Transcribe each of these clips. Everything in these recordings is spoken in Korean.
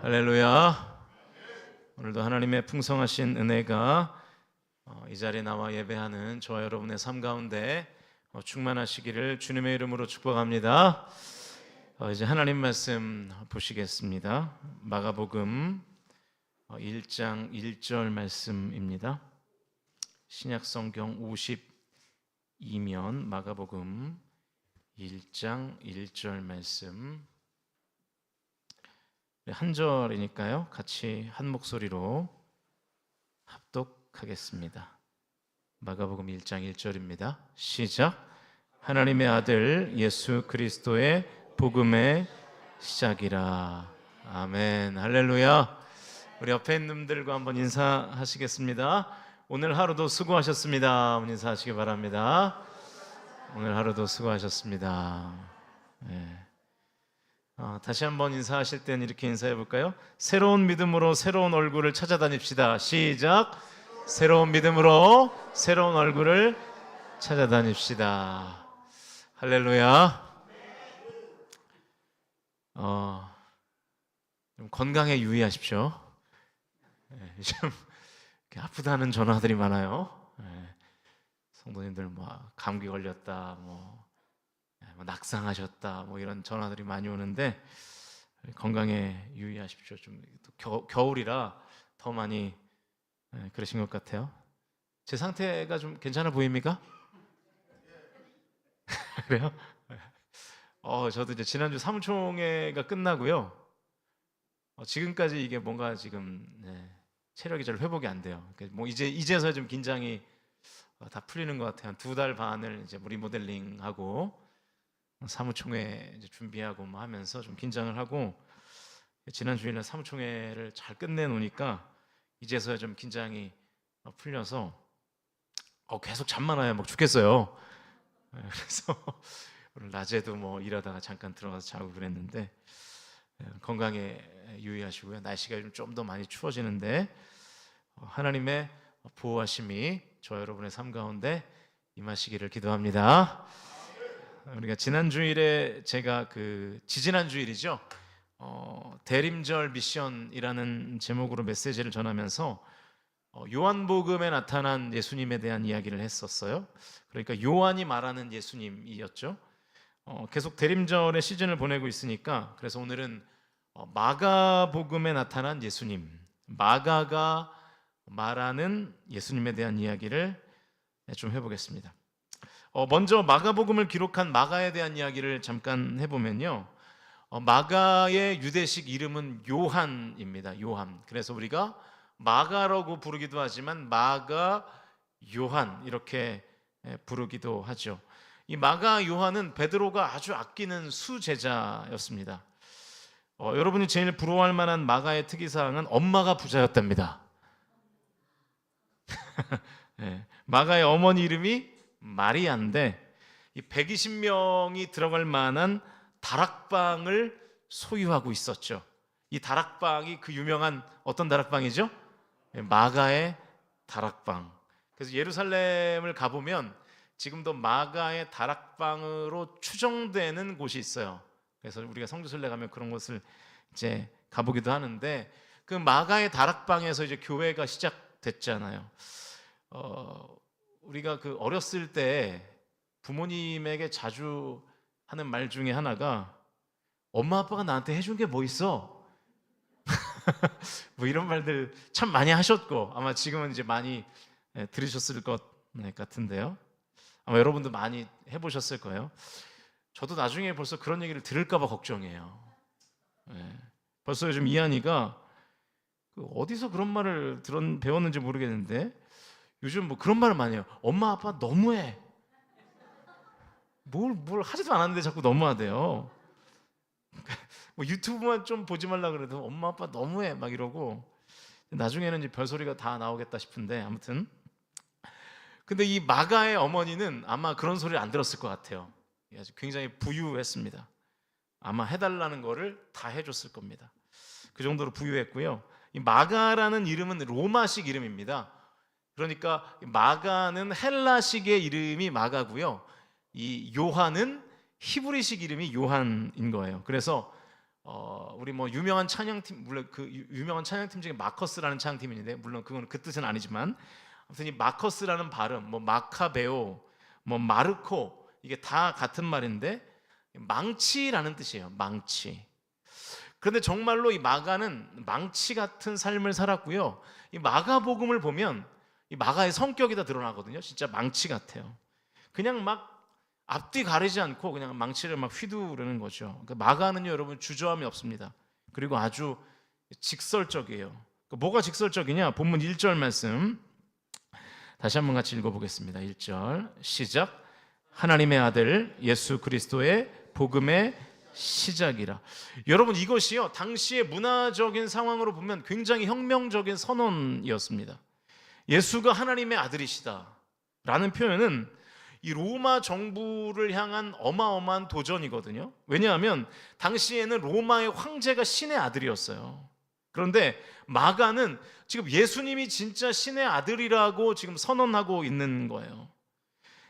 할렐루야. 오늘도 하나님의 풍성하신 은혜가 이 자리에 나와 예배하는 저와 여러분의 삶 가운데 충만하시기를 주님의 이름으로 축복합니다. 이제 하나님 말씀 보시겠습니다. 마가복음 1장 1절 말씀입니다. 신약성경 52면 마가복음 1장 1절 말씀, 한 절이니까요 같이 한 목소리로 합독하겠습니다. 마가복음 1장 1절입니다. 시작. 하나님의 아들 예수 그리스도의 복음의 시작이라. 아멘. 할렐루야. 우리 옆에 있는 분들과 한번 인사하시겠습니다. 오늘 하루도 수고하셨습니다. 인사하시기 바랍니다. 오늘 하루도 수고하셨습니다. 네. 다시 한번 인사하실 때는 이렇게 인사해 볼까요? 새로운 믿음으로 새로운 얼굴을 찾아다닙시다. 시작. 새로운 믿음으로 새로운 얼굴을 찾아다닙시다. 할렐루야. 좀 건강에 유의하십시오. 좀 아프다는 전화들이 많아요. 성도님들 감기 걸렸다, 낙상하셨다, 이런 전화들이 많이 오는데 건강에 유의하십시오. 좀 겨울이라 더 많이 그러신 것 같아요. 제 상태가 좀 괜찮아 보입니까? 그래요? 저도 이제 지난주 사무총회가 끝나고요. 지금까지 이게 뭔가 지금 체력이 잘 회복이 안 돼요. 이제서야 좀 긴장이 다 풀리는 것 같아요. 한 2달 반을 이제 리모델링하고 사무총회 이제 준비하고 하면서 좀 긴장을 하고, 지난 주일날 사무총회를 잘 끝내놓으니까 이제서야 좀 긴장이 풀려서 계속 잠만 와요. 죽겠어요. 그래서 오늘 낮에도 일하다가 잠깐 들어가서 자고 그랬는데 건강에 유의하시고요. 날씨가 좀 더 많이 추워지는데 하나님의 보호하심이 저 여러분의 삶 가운데 임하시기를 기도합니다. 우리가 지난 주일에 제가 지지난 주일이죠. 대림절 미션이라는 제목으로 메시지를 전하면서 요한복음에 나타난 예수님에 대한 이야기를 했었어요. 그러니까 요한이 말하는 예수님이었죠. 계속 대림절의 시즌을 보내고 있으니까, 그래서 오늘은 마가복음에 나타난 예수님, 마가가 말하는 예수님에 대한 이야기를 좀 해보겠습니다. 먼저 마가복음을 기록한 마가에 대한 이야기를 잠깐 해보면요, 마가의 유대식 이름은 요한입니다. 요한. 그래서 우리가 마가라고 부르기도 하지만 마가 요한 이렇게 부르기도 하죠. 이 마가 요한은 베드로가 아주 아끼는 수제자였습니다. 여러분이 제일 부러워할 만한 마가의 특이사항은 엄마가 부자였답니다. 마가의 어머니 이름이 마리아인데, 이 120명이 들어갈 만한 다락방을 소유하고 있었죠. 이 다락방이 그 유명한 어떤 다락방이죠? 마가의 다락방. 그래서 예루살렘을 가보면 지금도 마가의 다락방으로 추정되는 곳이 있어요. 그래서 우리가 성지순례 가면 그런 곳을 이제 가보기도 하는데, 그 마가의 다락방에서 이제 교회가 시작됐잖아요. 우리가 어렸을 때 부모님에게 자주 하는 말 중에 하나가 엄마 아빠가 나한테 해준 게 뭐 있어? 이런 말들 참 많이 하셨고, 아마 지금은 이제 많이 들으셨을 것 같은데요. 아마 여러분도 많이 해보셨을 거예요. 저도 나중에 벌써 그런 얘기를 들을까 봐 걱정이에요. 벌써 요즘 이한이가 어디서 그런 말을 배웠는지 모르겠는데 요즘 그런 말을 많이 해요. 엄마 아빠 너무해. 뭘 하지도 않았는데 자꾸 너무하대요. 유튜브만 좀 보지 말라 그래도 엄마 아빠 너무해 이러고, 나중에는 이제 별소리가 다 나오겠다 싶은데, 아무튼 근데 이 마가의 어머니는 아마 그런 소리를 안 들었을 것 같아요. 굉장히 부유했습니다. 아마 해달라는 거를 다 해줬을 겁니다. 그 정도로 부유했고요. 이 마가라는 이름은 로마식 이름입니다. 그러니까 마가는 헬라식의 이름이 마가고요, 이 요한은 히브리식 이름이 요한인 거예요. 그래서 우리 뭐 유명한 찬양팀, 물론 그 유명한 찬양팀 중에 마커스라는 찬양팀이 있는데, 물론 그건 그 뜻은 아니지만 아무튼 이 마커스라는 발음, 뭐 마카베오, 뭐 마르코, 이게 다 같은 말인데 망치라는 뜻이에요. 망치. 그런데 정말로 이 마가는 망치 같은 삶을 살았고요. 이 마가복음을 보면 이 마가의 성격이 다 드러나거든요. 진짜 망치 같아요. 그냥 막 앞뒤 가리지 않고 그냥 망치를 막 휘두르는 거죠. 그러니까 마가는요, 여러분, 주저함이 없습니다. 그리고 아주 직설적이에요. 그러니까 뭐가 직설적이냐? 본문 1절 말씀 다시 한번 같이 읽어보겠습니다. 1절 시작. 하나님의 아들 예수 그리스도의 복음의 시작이라. 여러분, 이것이요, 당시의 문화적인 상황으로 보면 굉장히 혁명적인 선언이었습니다. 예수가 하나님의 아들이시다 라는 표현은 이 로마 정부를 향한 어마어마한 도전이거든요. 왜냐하면 당시에는 로마의 황제가 신의 아들이었어요. 그런데 마가는 지금 예수님이 진짜 신의 아들이라고 지금 선언하고 있는 거예요.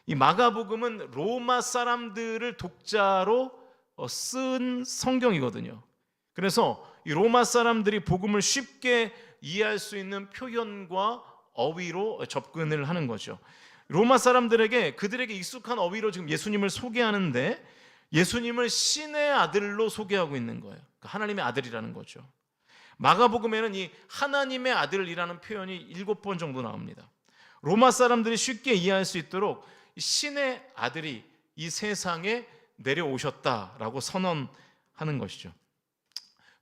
이 마가복음은 로마 사람들을 독자로 쓴 성경이거든요. 그래서 이 로마 사람들이 복음을 쉽게 이해할 수 있는 표현과 어휘로 접근을 하는 거죠. 로마 사람들에게 그들에게 익숙한 어휘로 지금 예수님을 소개하는데 예수님을 신의 아들로 소개하고 있는 거예요. 하나님의 아들이라는 거죠. 마가복음에는 이 하나님의 아들이라는 표현이 7번 정도 나옵니다. 로마 사람들이 쉽게 이해할 수 있도록 신의 아들이 이 세상에 내려오셨다라고 선언하는 것이죠.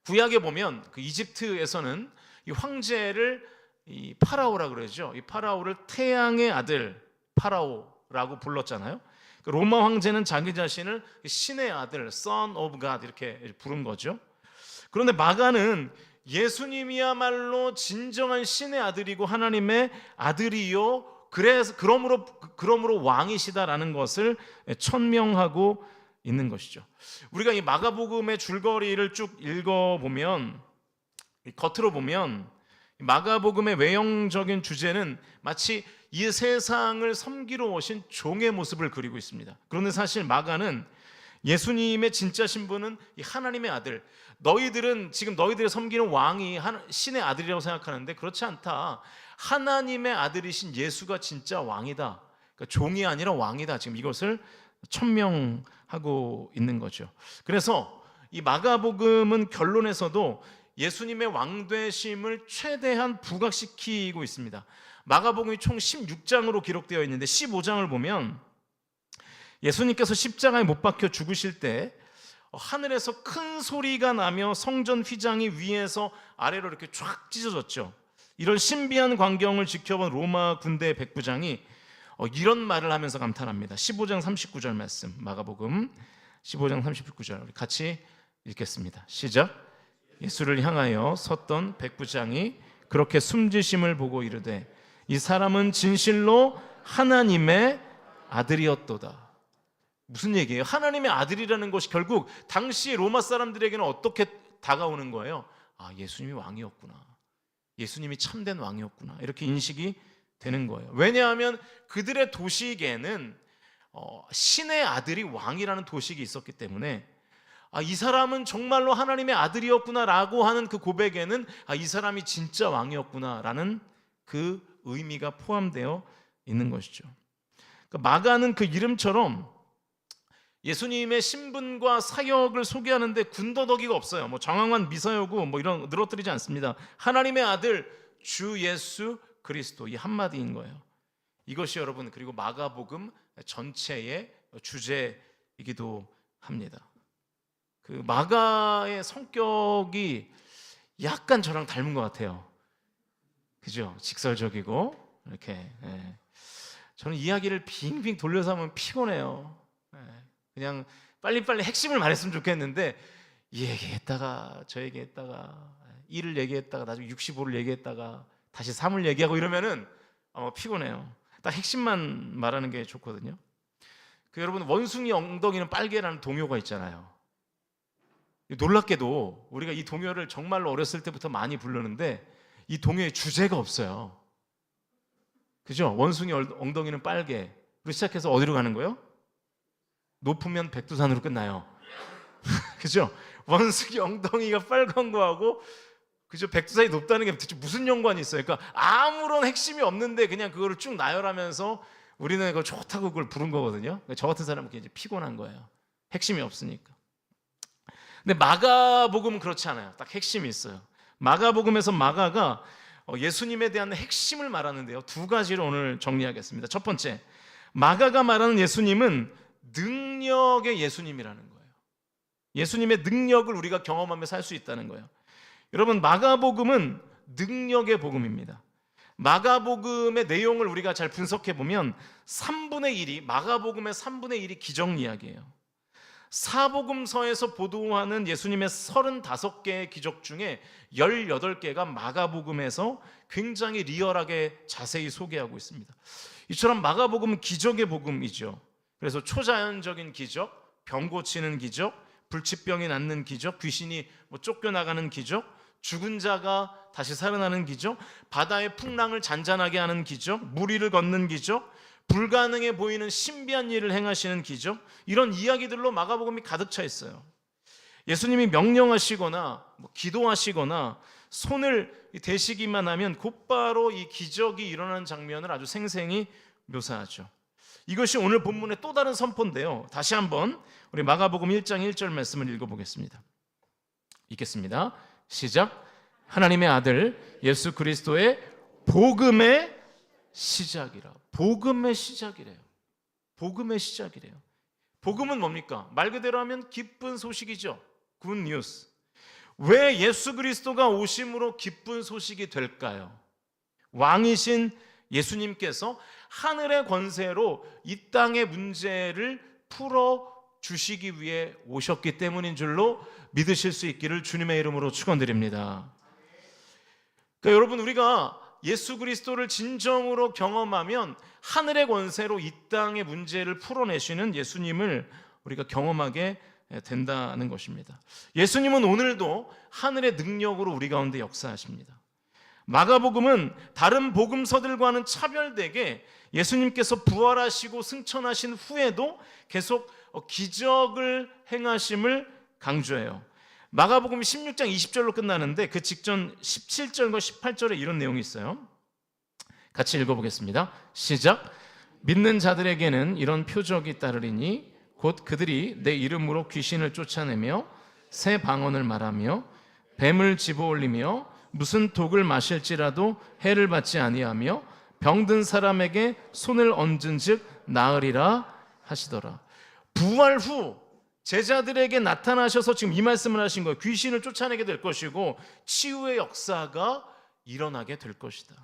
구약에 보면 그 이집트에서는 이 황제를 이 파라오라 그러죠. 이 파라오를 태양의 아들 파라오라고 불렀잖아요. 로마 황제는 자기 자신을 신의 아들, Son of God 이렇게 부른 거죠. 그런데 마가는 예수님이야말로 진정한 신의 아들이고 하나님의 아들이요, 그래서 그러므로 왕이시다라는 것을 천명하고 있는 것이죠. 우리가 이 마가복음의 줄거리를 쭉 읽어보면, 겉으로 보면 마가복음의 외형적인 주제는 마치 이 세상을 섬기러 오신 종의 모습을 그리고 있습니다. 그런데 사실 마가는 예수님의 진짜 신분은 이 하나님의 아들, 너희들은 지금 너희들이 섬기는 왕이 신의 아들이라고 생각하는데 그렇지 않다. 하나님의 아들이신 예수가 진짜 왕이다. 그러니까 종이 아니라 왕이다. 지금 이것을 천명하고 있는 거죠. 그래서 이 마가복음은 결론에서도 예수님의 왕되심을 최대한 부각시키고 있습니다. 마가복음이 총 16장으로 기록되어 있는데 15장을 보면 예수님께서 십자가에 못 박혀 죽으실 때 하늘에서 큰 소리가 나며 성전 휘장이 위에서 아래로 이렇게 쫙 찢어졌죠. 이런 신비한 광경을 지켜본 로마 군대 백부장이 이런 말을 하면서 감탄합니다. 15장 39절 말씀, 마가복음 15장 39절 우리 같이 읽겠습니다. 시작. 예수를 향하여 섰던 백부장이 그렇게 숨지심을 보고 이르되 이 사람은 진실로 하나님의 아들이었도다. 무슨 얘기예요? 하나님의 아들이라는 것이 결국 당시 로마 사람들에게는 어떻게 다가오는 거예요? 아, 예수님이 왕이었구나. 예수님이 참된 왕이었구나. 이렇게 인식이 되는 거예요. 왜냐하면 그들의 도식에는 신의 아들이 왕이라는 도식이 있었기 때문에 이 사람은 정말로 하나님의 아들이었구나라고 하는 그 고백에는 이 사람이 진짜 왕이었구나라는 그 의미가 포함되어 있는 것이죠. 그러니까 마가는 그 이름처럼 예수님의 신분과 사역을 소개하는데 군더더기가 없어요. 뭐 장황한 미사여구 뭐 이런 늘어뜨리지 않습니다. 하나님의 아들 주 예수 그리스도 이 한마디인 거예요. 이것이 여러분 그리고 마가복음 전체의 주제이기도 합니다. 그 마가의 성격이 약간 저랑 닮은 것 같아요. 그죠? 직설적이고 이렇게. 저는 이야기를 빙빙 돌려서 하면 피곤해요. 그냥 빨리빨리 핵심을 말했으면 좋겠는데 이 얘기했다가 저 얘기했다가 1을 얘기했다가 나중에 65를 얘기했다가 다시 3을 얘기하고 이러면은 피곤해요. 딱 핵심만 말하는 게 좋거든요. 여러분 원숭이 엉덩이는 빨개라는 동요가 있잖아요. 놀랍게도 우리가 이 동요를 정말로 어렸을 때부터 많이 부르는데 이 동요에 주제가 없어요. 그죠? 원숭이 엉덩이는 빨개. 그리고 시작해서 어디로 가는 거예요? 높으면 백두산으로 끝나요. 그죠? 원숭이 엉덩이가 빨간 거하고 그죠? 백두산이 높다는 게 대체 무슨 연관이 있어요? 그러니까 아무런 핵심이 없는데 그냥 그거를 쭉 나열하면서 우리는 그걸 좋다고 그걸 부른 거거든요. 그러니까 저 같은 사람은 이제 피곤한 거예요. 핵심이 없으니까. 근데 마가복음은 그렇지 않아요. 딱 핵심이 있어요. 마가복음에서 마가가 예수님에 대한 핵심을 말하는데요. 두 가지로 오늘 정리하겠습니다. 첫 번째, 마가가 말하는 예수님은 능력의 예수님이라는 거예요. 예수님의 능력을 우리가 경험하며 살 수 있다는 거예요. 여러분, 마가복음은 능력의 복음입니다. 마가복음의 내용을 우리가 잘 분석해 보면 3분의 1이 마가복음의 3분의 1이 기적 이야기예요. 사복음서에서 보도하는 예수님의 35개의 기적 중에 18개가 마가복음에서 굉장히 리얼하게 자세히 소개하고 있습니다. 이처럼 마가복음은 기적의 복음이죠. 그래서 초자연적인 기적, 병 고치는 기적, 불치병이 낫는 기적, 귀신이 쫓겨나가는 기적, 죽은 자가 다시 살아나는 기적, 바다의 풍랑을 잔잔하게 하는 기적, 물 위를 걷는 기적, 불가능해 보이는 신비한 일을 행하시는 기적, 이런 이야기들로 마가복음이 가득 차 있어요. 예수님이 명령하시거나 기도하시거나 손을 대시기만 하면 곧바로 이 기적이 일어나는 장면을 아주 생생히 묘사하죠. 이것이 오늘 본문의 또 다른 선포인데요. 다시 한번 우리 마가복음 1장 1절 말씀을 읽어보겠습니다. 읽겠습니다. 시작. 하나님의 아들 예수 그리스도의 복음의 시작이라. 복음의 시작이래요. 복음의 시작이래요. 복음은 뭡니까? 말 그대로 하면 기쁜 소식이죠. 굿 뉴스. 왜 예수 그리스도가 오심으로 기쁜 소식이 될까요? 왕이신 예수님께서 하늘의 권세로 이 땅의 문제를 풀어 주시기 위해 오셨기 때문인 줄로 믿으실 수 있기를 주님의 이름으로 축원드립니다. 그러니까 여러분, 우리가 예수 그리스도를 진정으로 경험하면 하늘의 권세로 이 땅의 문제를 풀어내시는 예수님을 우리가 경험하게 된다는 것입니다. 예수님은 오늘도 하늘의 능력으로 우리 가운데 역사하십니다. 마가복음은 다른 복음서들과는 차별되게 예수님께서 부활하시고 승천하신 후에도 계속 기적을 행하심을 강조해요. 마가복음 16장 20절로 끝나는데 그 직전 17절과 18절에 이런 내용이 있어요. 같이 읽어보겠습니다. 시작. 믿는 자들에게는 이런 표적이 따르리니 곧 그들이 내 이름으로 귀신을 쫓아내며 새 방언을 말하며 뱀을 집어올리며 무슨 독을 마실지라도 해를 받지 아니하며 병든 사람에게 손을 얹은즉 나으리라 하시더라. 부활 후 제자들에게 나타나셔서 지금 이 말씀을 하신 거예요. 귀신을 쫓아내게 될 것이고 치유의 역사가 일어나게 될 것이다.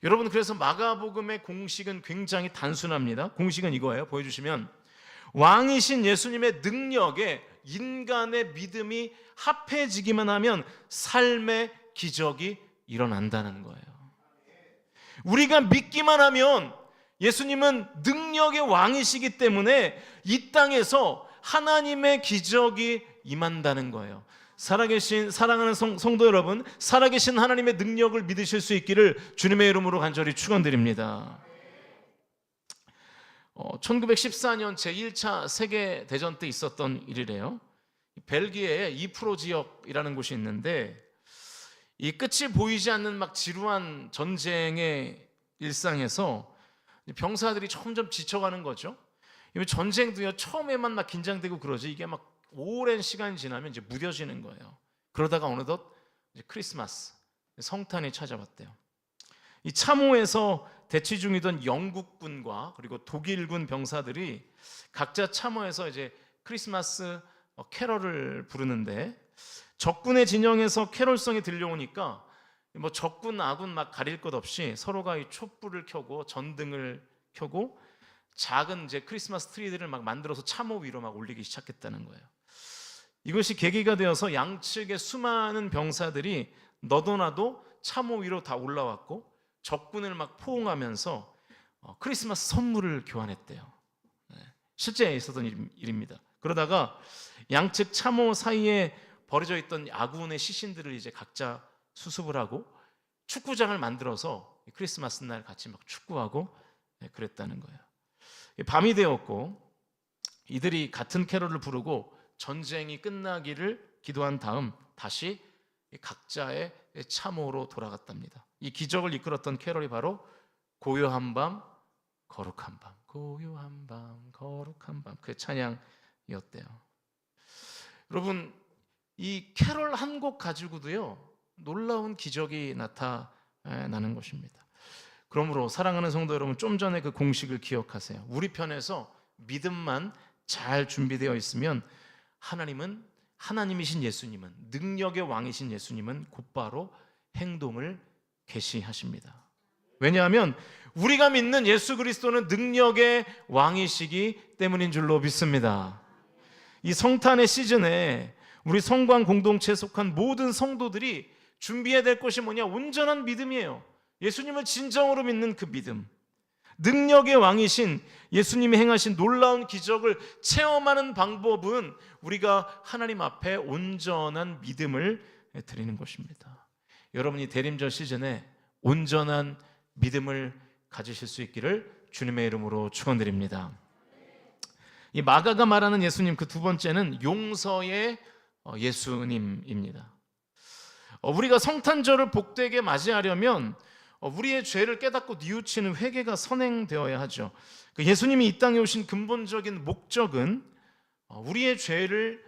여러분, 그래서 마가복음의 공식은 굉장히 단순합니다. 공식은 이거예요. 보여주시면 왕이신 예수님의 능력에 인간의 믿음이 합해지기만 하면 삶의 기적이 일어난다는 거예요. 우리가 믿기만 하면 예수님은 능력의 왕이시기 때문에 이 땅에서 하나님의 기적이 임한다는 거예요. 사랑하는 성도 여러분, 살아계신 하나님의 능력을 믿으실 수 있기를 주님의 이름으로 간절히 축원드립니다. 1914년 제1차 세계대전 때 있었던 일이래요. 벨기에에 이프로 지역이라는 곳이 있는데 이 끝이 보이지 않는 막 지루한 전쟁의 일상에서 병사들이 점점 지쳐가는 거죠. 전쟁도요, 처음에만 막 긴장되고 그러지 이게 막 오랜 시간이 지나면 이제 무뎌지는 거예요. 그러다가 어느덧 이제 크리스마스 성탄이 찾아왔대요. 이 참호에서 대치 중이던 영국군과 그리고 독일군 병사들이 각자 참호에서 이제 크리스마스 캐럴을 부르는데 적군의 진영에서 캐럴성이 들려오니까 뭐 적군 아군 막 가릴 것 없이 서로가 이 촛불을 켜고 전등을 켜고 작은 이제 크리스마스 트리들을 막 만들어서 참호 위로 막 올리기 시작했다는 거예요. 이것이 계기가 되어서 양측의 수많은 병사들이 너도나도 참호 위로 다 올라왔고 적군을 막 포옹하면서 크리스마스 선물을 교환했대요. 실제 있었던 일입니다. 그러다가 양측 참호 사이에 버려져 있던 아군의 시신들을 이제 각자 수습을 하고 축구장을 만들어서 크리스마스 날 같이 막 축구하고 그랬다는 거예요. 밤이 되었고 이들이 같은 캐럴을 부르고 전쟁이 끝나기를 기도한 다음 다시 각자의 참호로 돌아갔답니다. 이 기적을 이끌었던 캐럴이 바로 고요한 밤 거룩한 밤, 고요한 밤 거룩한 밤, 그 찬양이었대요. 여러분, 이 캐럴 한 곡 가지고도요 놀라운 기적이 나타나는 것입니다. 그러므로 사랑하는 성도 여러분, 좀 전에 그 공식을 기억하세요. 우리 편에서 믿음만 잘 준비되어 있으면 하나님이신 예수님은, 능력의 왕이신 예수님은 곧바로 행동을 개시하십니다. 왜냐하면 우리가 믿는 예수 그리스도는 능력의 왕이시기 때문인 줄로 믿습니다. 이 성탄의 시즌에 우리 성관 공동체에 속한 모든 성도들이 준비해야 될 것이 뭐냐? 온전한 믿음이에요. 예수님을 진정으로 믿는 그 믿음, 능력의 왕이신 예수님이 행하신 놀라운 기적을 체험하는 방법은 우리가 하나님 앞에 온전한 믿음을 드리는 것입니다. 여러분이 대림절 시즌에 온전한 믿음을 가지실 수 있기를 주님의 이름으로 축원드립니다. 이 마가가 말하는 예수님, 그 두 번째는 용서의 예수님입니다. 우리가 성탄절을 복되게 맞이하려면 우리의 죄를 깨닫고 뉘우치는 회개가 선행되어야 하죠. 예수님이 이 땅에 오신 근본적인 목적은 우리의 죄를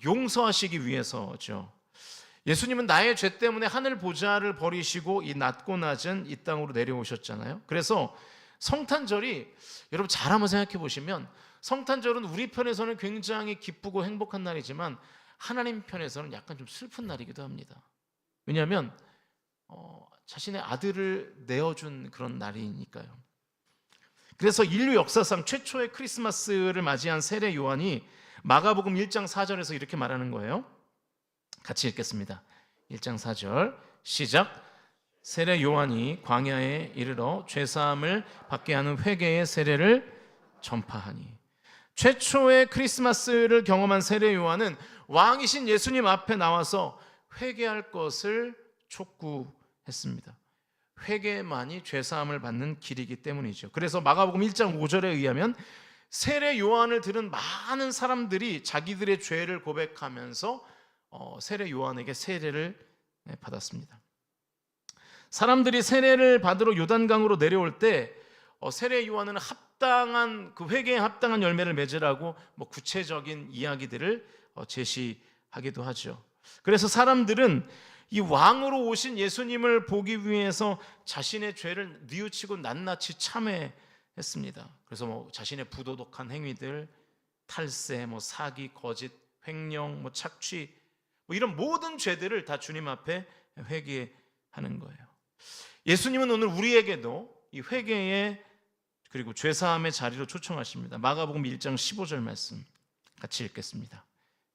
용서하시기 위해서죠. 예수님은 나의 죄 때문에 하늘 보좌를 버리시고 이 낮고 낮은 이 땅으로 내려오셨잖아요. 그래서 성탄절이, 여러분 잘 한번 생각해 보시면, 성탄절은 우리 편에서는 굉장히 기쁘고 행복한 날이지만 하나님 편에서는 약간 좀 슬픈 날이기도 합니다. 왜냐하면 자신의 아들을 내어준 그런 날이니까요. 그래서 인류 역사상 최초의 크리스마스를 맞이한 세례 요한이 마가복음 1장 4절에서 이렇게 말하는 거예요. 같이 읽겠습니다. 1장 4절 시작. 세례 요한이 광야에 이르러 죄사함을 받게 하는 회개의 세례를 전파하니. 최초의 크리스마스를 경험한 세례 요한은 왕이신 예수님 앞에 나와서 회개할 것을 촉구했습니다. 회개만이 죄사함을 받는 길이기 때문이죠. 그래서 마가복음 1장 5절에 의하면 세례 요한을 들은 많은 사람들이 자기들의 죄를 고백하면서 세례 요한에게 세례를 받았습니다. 사람들이 세례를 받으러 요단강으로 내려올 때 세례 요한은 합당한 그 회개에 합당한 열매를 맺으라고 구체적인 이야기들을 제시하기도 하죠. 그래서 사람들은 이 왕으로 오신 예수님을 보기 위해서 자신의 죄를 뉘우치고 낱낱이 참회했습니다. 그래서 자신의 부도덕한 행위들, 탈세, 사기, 거짓, 횡령, 착취, 이런 모든 죄들을 다 주님 앞에 회개하는 거예요. 예수님은 오늘 우리에게도 이 회개의 그리고 죄사함의 자리로 초청하십니다. 마가복음 1장 15절 말씀 같이 읽겠습니다.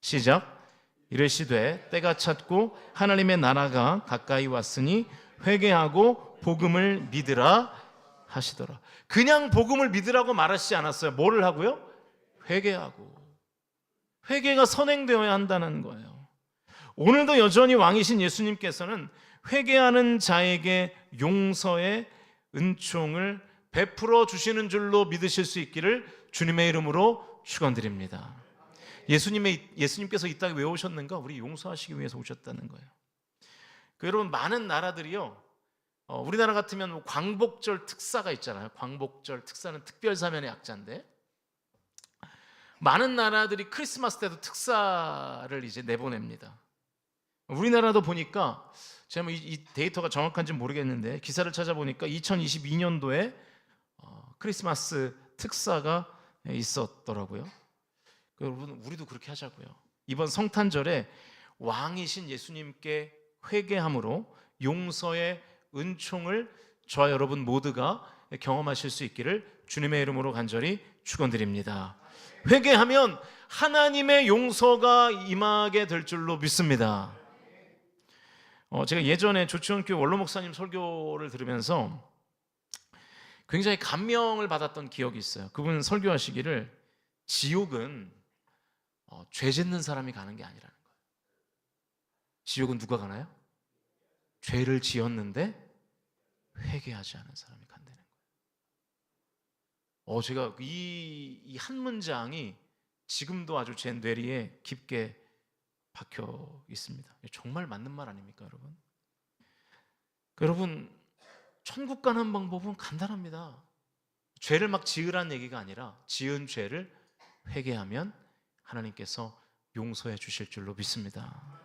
시작. 이르시되 때가 찼고 하나님의 나라가 가까이 왔으니 회개하고 복음을 믿으라 하시더라. 그냥 복음을 믿으라고 말하시지 않았어요. 뭐를 하고요? 회개하고. 회개가 선행되어야 한다는 거예요. 오늘도 여전히 왕이신 예수님께서는 회개하는 자에게 용서의 은총을 베풀어 주시는 줄로 믿으실 수 있기를 주님의 이름으로 축원드립니다. 예수님께서 이 땅에 왜 오셨는가? 우리 용서하시기 위해서 오셨다는 거예요. 여러분, 많은 나라들이요, 우리나라 같으면 광복절 특사가 있잖아요. 광복절 특사는 특별사면의 약자인데, 많은 나라들이 크리스마스 때도 특사를 이제 내보냅니다. 우리나라도 보니까 제가 이 데이터가 정확한지 모르겠는데 기사를 찾아보니까 2022년도에 크리스마스 특사가 있었더라고요. 여러분, 우리도 그렇게 하자고요. 이번 성탄절에 왕이신 예수님께 회개함으로 용서의 은총을 저와 여러분 모두가 경험하실 수 있기를 주님의 이름으로 간절히 축원드립니다. 회개하면 하나님의 용서가 임하게 될 줄로 믿습니다. 제가 예전에 조치원교회 원로 목사님 설교를 들으면서 굉장히 감명을 받았던 기억이 있어요. 그분 설교하시기를 지옥은 죄 짓는 사람이 가는 게 아니라는 거예요. 지옥은 누가 가나요? 죄를 지었는데 회개하지 않은 사람이 간다는 거예요. 제가 이 한 문장이 지금도 아주 제 뇌리에 깊게 박혀 있습니다. 정말 맞는 말 아닙니까, 여러분? 여러분, 천국 가는 방법은 간단합니다. 죄를 막 지으란 얘기가 아니라 지은 죄를 회개하면 하나님께서 용서해 주실 줄로 믿습니다.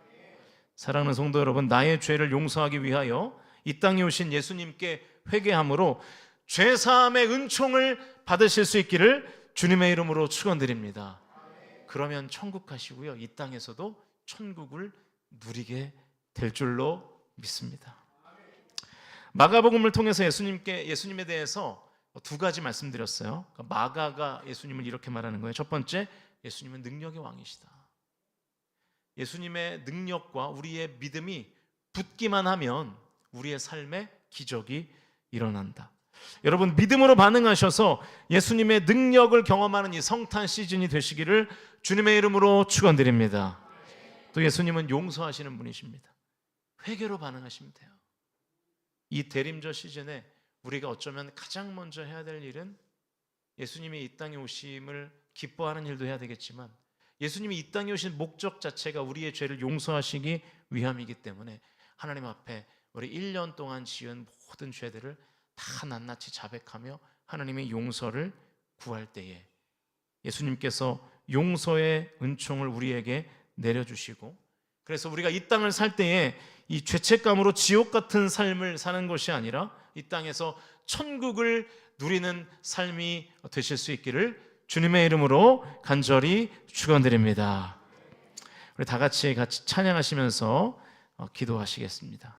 사랑하는 성도 여러분, 나의 죄를 용서하기 위하여 이 땅에 오신 예수님께 회개함으로 죄사함의 은총을 받으실 수 있기를 주님의 이름으로 축원드립니다. 그러면 천국 가시고요, 이 땅에서도 천국을 누리게 될 줄로 믿습니다. 마가복음을 통해서 예수님에 대해서 두 가지 말씀드렸어요. 마가가 예수님을 이렇게 말하는 거예요. 첫 번째, 예수님은 능력의 왕이시다. 예수님의 능력과 우리의 믿음이 붙기만 하면 우리의 삶에 기적이 일어난다. 여러분, 믿음으로 반응하셔서 예수님의 능력을 경험하는 이 성탄 시즌이 되시기를 주님의 이름으로 축원드립니다. 또 예수님은 용서하시는 분이십니다. 회개로 반응하시면 돼요. 이 대림절 시즌에 우리가 어쩌면 가장 먼저 해야 될 일은 예수님이 이 땅에 오심을 기뻐하는 일도 해야 되겠지만, 예수님이 이 땅에 오신 목적 자체가 우리의 죄를 용서하시기 위함이기 때문에 하나님 앞에 우리 1년 동안 지은 모든 죄들을 다 낱낱이 자백하며 하나님의 용서를 구할 때에 예수님께서 용서의 은총을 우리에게 내려주시고, 그래서 우리가 이 땅을 살 때에 이 죄책감으로 지옥 같은 삶을 사는 것이 아니라 이 땅에서 천국을 누리는 삶이 되실 수 있기를 주님의 이름으로 간절히 축원드립니다. 우리 다 같이 찬양하시면서 기도하시겠습니다.